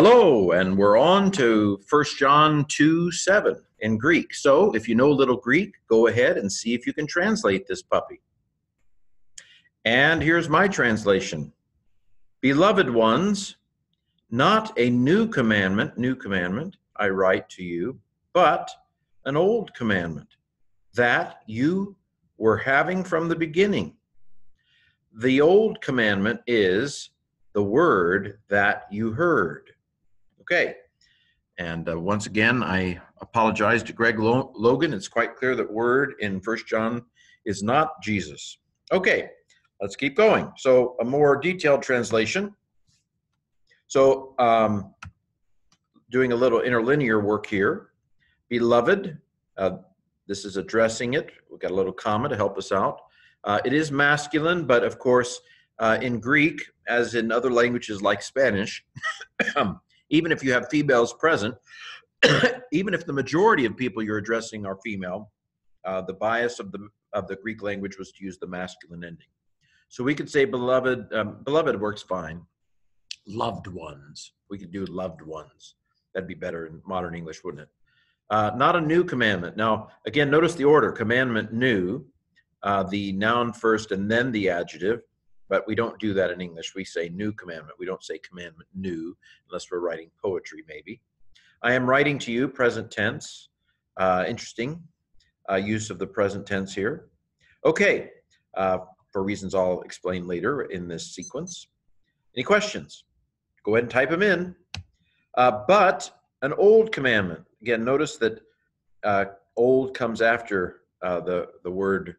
Hello, and we're on to 1 John 2:7 in Greek. So if you know a little Greek, go ahead and see if you can translate this puppy. And here's my translation. Beloved ones, not a new commandment I write to you, but an old commandment that you were having from the beginning. The old commandment is the word that you heard. Okay, and once again, I apologize to Greg Logan. It's quite clear that word in 1 John is not Jesus. Okay, let's keep going. So a more detailed translation. So doing a little interlinear work here. Beloved, this is addressing it. We've got a little comma to help us out. It is masculine, but of course, in Greek, as in other languages like Spanish, even if you have females present, even if the majority of people you're addressing are female, the bias of the Greek language was to use the masculine ending. So we could say beloved. Beloved works fine. Loved ones. We could do loved ones. That'd be better in modern English, wouldn't it? Not a new commandment. Now, again, notice the order. Commandment new, the noun first and then the adjective. But we don't do that in English. We say new commandment. We don't say commandment new, unless we're writing poetry, maybe. I am writing to you, present tense. Interesting use of the present tense here. Okay, for reasons I'll explain later in this sequence. Any questions? Go ahead and type them in. But an old commandment. Again, notice that old comes after the word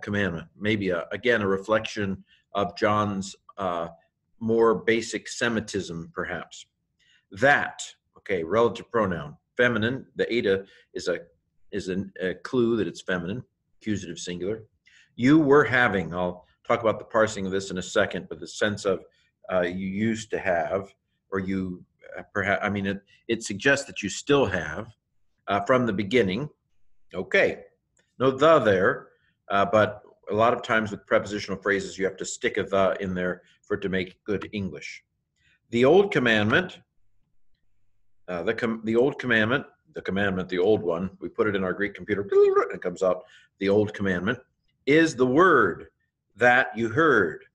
commandment. Maybe, again, a reflection of John's more basic Semitism, perhaps. That, okay, relative pronoun, feminine. The eta is a clue that it's feminine, accusative singular. You were having. I'll talk about the parsing of this in a second, but the sense of you used to have, or you perhaps. I mean, it suggests that you still have from the beginning. Okay, no the there. But a lot of times with prepositional phrases, you have to stick a the in there for it to make good English. The old commandment, the old one, we put it in our Greek computer, and it comes out, the old commandment, is the word that you heard.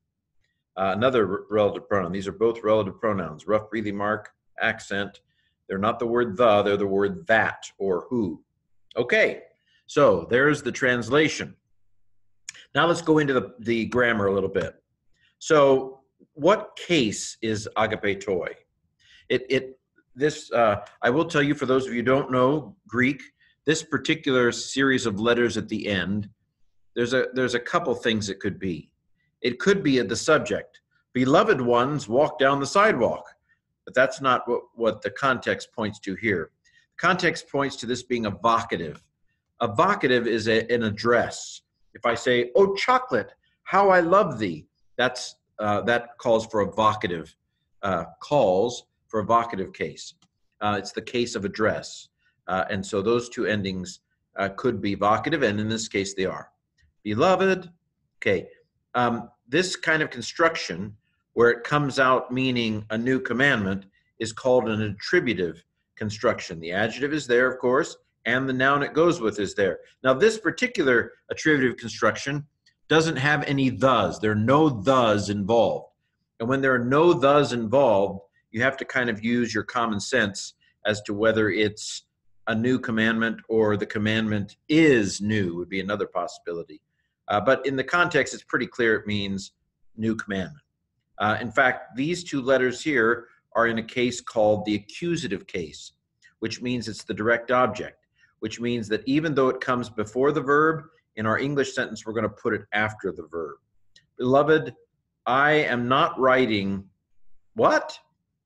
Another relative pronoun. These are both relative pronouns, rough breathing mark, accent. They're not the word the, they're the word that or who. Okay, so there's the translation. Now let's go into the grammar a little bit. So what case is agapetoi? I will tell you, for those of you who don't know Greek, this particular series of letters at the end, there's a couple things it could be. It could be the subject. Beloved ones walk down the sidewalk. But that's not what the context points to here. The context points to this being a vocative. A vocative is an address. If I say, "Oh, chocolate, how I love thee," that calls for a vocative. Case. It's the case of address, and so those two endings could be vocative, and in this case they are. Beloved. Okay, this kind of construction where it comes out meaning a new commandment is called an attributive construction. The adjective is there, of course, and the noun it goes with is there. Now, this particular attributive construction doesn't have any thes. There are no thes involved. And when there are no thes involved, you have to kind of use your common sense as to whether it's a new commandment or the commandment is new would be another possibility. But in the context, it's pretty clear it means new commandment. In fact, these two letters here are in a case called the accusative case, which means it's the direct object, which means that even though it comes before the verb, in our English sentence, we're going to put it after the verb. Beloved, I am not writing, what?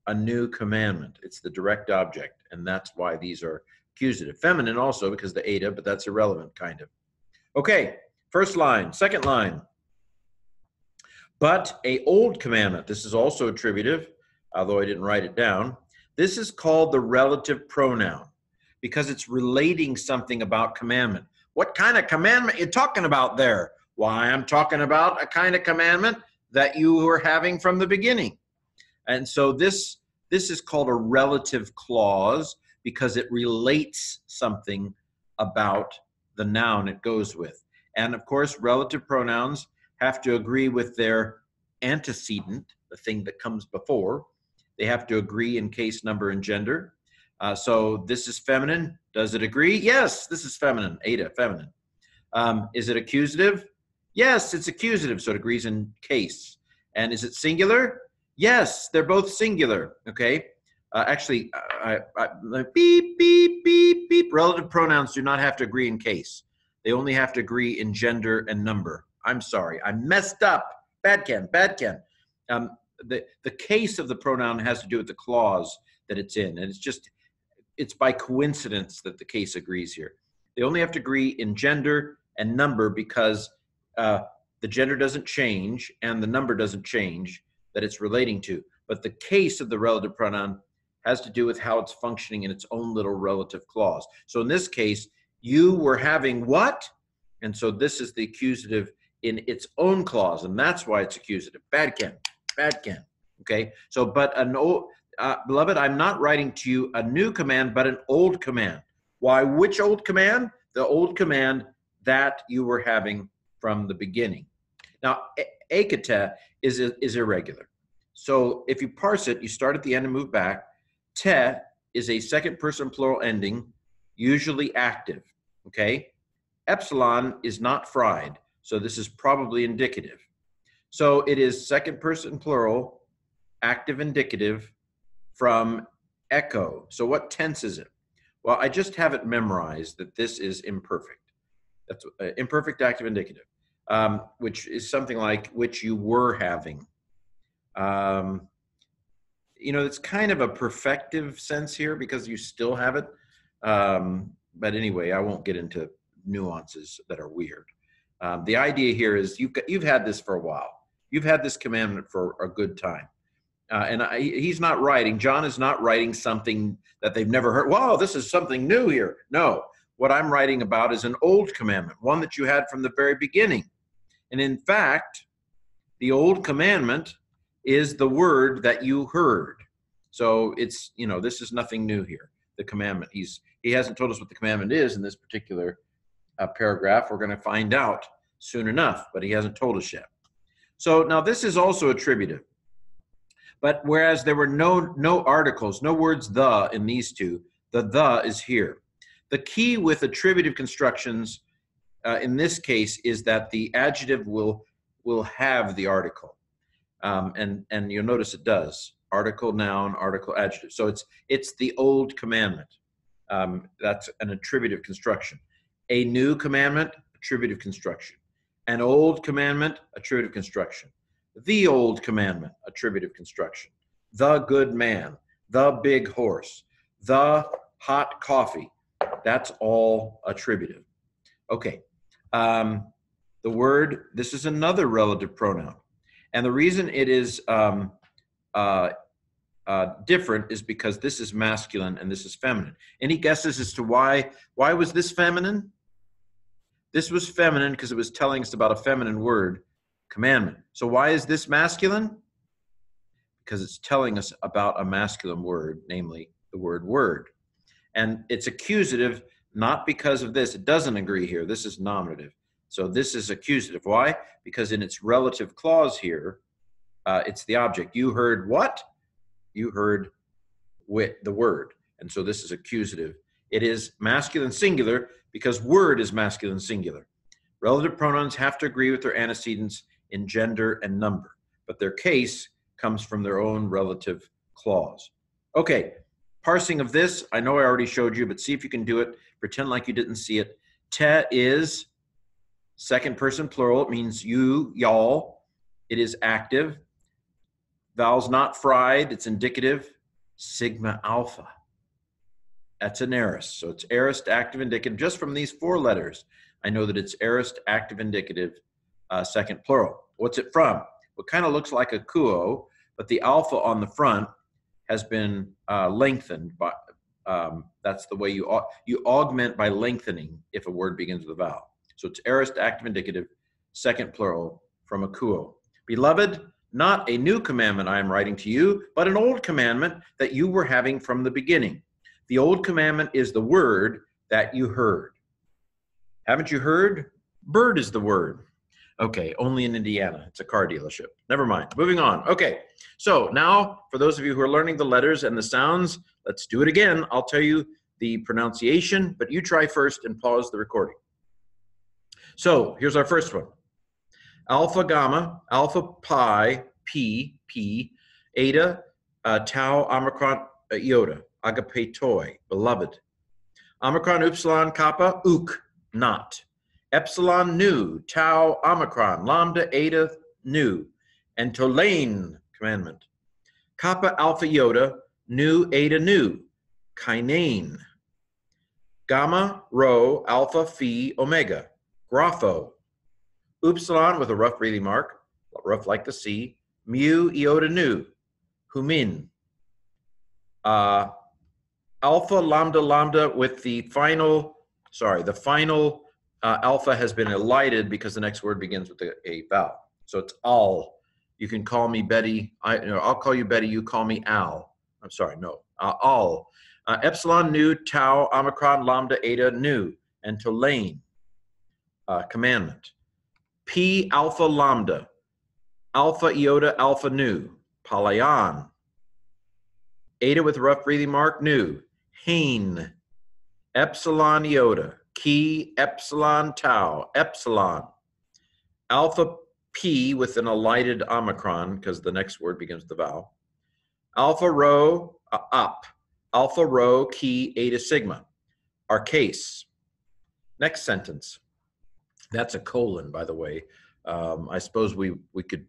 A new commandment. It's the direct object, and that's why these are accusative. Feminine also, because the eta, but that's irrelevant, kind of. Okay, first line. Second line. But a old commandment. This is also attributive, although I didn't write it down. This is called the relative pronoun because it's relating something about commandment. What kind of commandment are you talking about there? Why, I'm talking about a kind of commandment that you were having from the beginning. And so this This is called a relative clause because it relates something about the noun it goes with. And of course, relative pronouns have to agree with their antecedent, the thing that comes before. They have to agree in case, number, and gender. So this is feminine. Does it agree? Yes, this is feminine. Ada, feminine. Is it accusative? Yes, it's accusative, so it agrees in case. And is it singular? Yes, they're both singular, okay? Actually, beep, beep, beep, beep. Relative pronouns do not have to agree in case. They only have to agree in gender and number. I'm sorry, I messed up. Bad Ken, bad Ken. The case of the pronoun has to do with the clause that it's in, and it's by coincidence that the case agrees here. They only have to agree in gender and number because the gender doesn't change and the number doesn't change that it's relating to. But the case of the relative pronoun has to do with how it's functioning in its own little relative clause. So in this case, you were having what? And so this is the accusative in its own clause, and that's why it's accusative. Bad Ken, bad Ken. Okay, so but an old, beloved, I'm not writing to you a new command, but an old command. Why? Which old command? The old command that you were having from the beginning. Now, ekate is irregular. So if you parse it, you start at the end and move back. Te is a second person plural ending, usually active, okay? Epsilon is not fried, so this is probably indicative. So it is second person plural, active indicative from echo. So what tense is it? Well, I just have it memorized that this is imperfect. That's imperfect active indicative, which is something like which you were having. You know, it's kind of a perfective sense here because you still have it. But anyway, I won't get into nuances that are weird. The idea here is you've had this for a while. You've had this commandment for a good time. He's not writing, John is not writing something that they've never heard. Wow, this is something new here. No, what I'm writing about is an old commandment, one that you had from the very beginning. And in fact, the old commandment is the word that you heard. So it's, you know, this is nothing new here, the commandment. He hasn't told us what the commandment is in this particular paragraph. We're going to find out soon enough, but he hasn't told us yet. So now this is also attributive. But whereas there were no articles, no words the in these two, the is here. The key with attributive constructions in this case is that the adjective will have the article. And you'll notice it does. Article, noun, article, adjective. So it's the old commandment. That's an attributive construction. A new commandment, attributive construction. An old commandment, attributive construction. The old commandment, attributive construction. The good man, the big horse, the hot coffee. That's all attributive. Okay. The word, this is another relative pronoun. And the reason it is different is because this is masculine and this is feminine. Any guesses as to why was this feminine? This was feminine because it was telling us about a feminine word, commandment. So why is this masculine? Because it's telling us about a masculine word, namely the word word. And it's accusative, not because of this. It doesn't agree here. This is nominative. So this is accusative. Why? Because in its relative clause here, it's the object. You heard what? You heard the word. And so this is accusative. It is masculine singular because word is masculine singular. Relative pronouns have to agree with their antecedents in gender and number, but their case comes from their own relative clause. Okay, parsing of this, I know I already showed you, but see if you can do it. Pretend like you didn't see it. Te is second person plural. It means you, y'all. It is active. Vowels not fried. It's indicative. Sigma alpha. That's an aorist. So it's aorist, active, indicative. Just from these four letters, I know that it's aorist, active, indicative, second plural. What's it from? It kind of looks like a kuo, but the alpha on the front has been lengthened. That's the way you augment by lengthening if a word begins with a vowel. So it's aorist, active, indicative, second plural from a kuo. Beloved, Not a new commandment I am writing to you, but an old commandment that you were having from the beginning. The old commandment is the word that you heard. Haven't you heard? Bird is the word. Okay, only in Indiana. It's a car dealership. Never mind. Moving on. Okay, so now for those of you who are learning the letters and the sounds, let's do it again. I'll tell you the pronunciation, but you try first and pause the recording. So here's our first one. Alpha, gamma, alpha, pi, p, eta, tau, omicron, iota, agapetoi, beloved. Omicron, upsilon, kappa, uk, not. Epsilon, nu, tau, omicron, lambda, eta, nu, and tolane, commandment. Kappa, alpha, iota, nu, eta, nu, kainane. Gamma, rho, alpha, phi, omega, grapho. Upsilon with a rough breathing mark, rough like the sea, mu, iota, nu, humin. Alpha, lambda, lambda with the final alpha has been elided because the next word begins with a vowel. So it's al. You can call me Betty. I'll call you Betty. You call me Al. I'm sorry, no. Al. Epsilon, nu, tau, omicron, lambda, eta, nu, and tolane. Commandment. P, alpha, lambda. Alpha, iota, alpha, nu. Palayan. Eta with rough breathing mark, nu. Hain. Epsilon, iota. Chi, epsilon, tau. Epsilon. Alpha, P with an elided omicron, because the next word begins with the vowel. Alpha, rho, up. Alpha, rho, chi, eta, sigma. Arcase. Next sentence. That's a colon, by the way. I suppose we could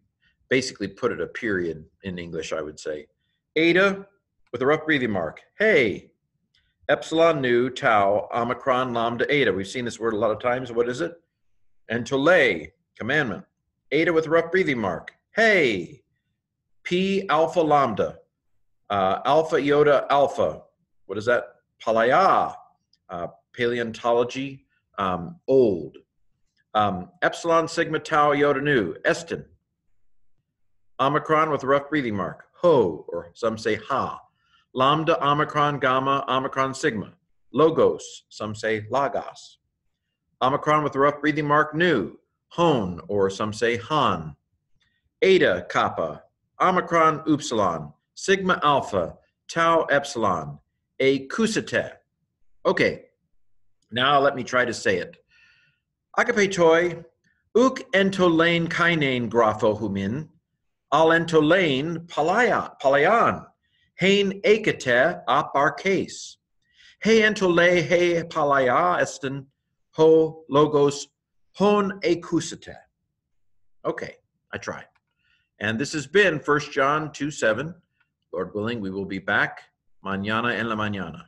basically put it a period in English, I would say. Eta with a rough breathing mark. Hey. Epsilon, nu, tau, omicron, lambda, eta. We've seen this word a lot of times. What is it? And tole, commandment. Eta with a rough breathing mark. Hey. P, alpha, lambda. Alpha, iota, alpha. What is that? Palaya. Paleontology. Old. Epsilon, sigma, tau, iota, nu, estin. Omicron with a rough breathing mark, ho, or some say ha. Lambda, omicron, gamma, omicron, sigma. Logos, some say lagos. Omicron with a rough breathing mark, nu, hon, or some say han. Eta, kappa, omicron, upsilon, sigma, alpha, tau, epsilon, acusate. Okay, now let me try to say it. Agapetoi, uk entolane kainane grapho humin, al entolane palayan, hein ekate ap arcase. He entole he palaya estin, ho logos, hon acusate. Okay, I tried. And this has been 1 John 2:7. Lord willing, we will be back mañana en la mañana.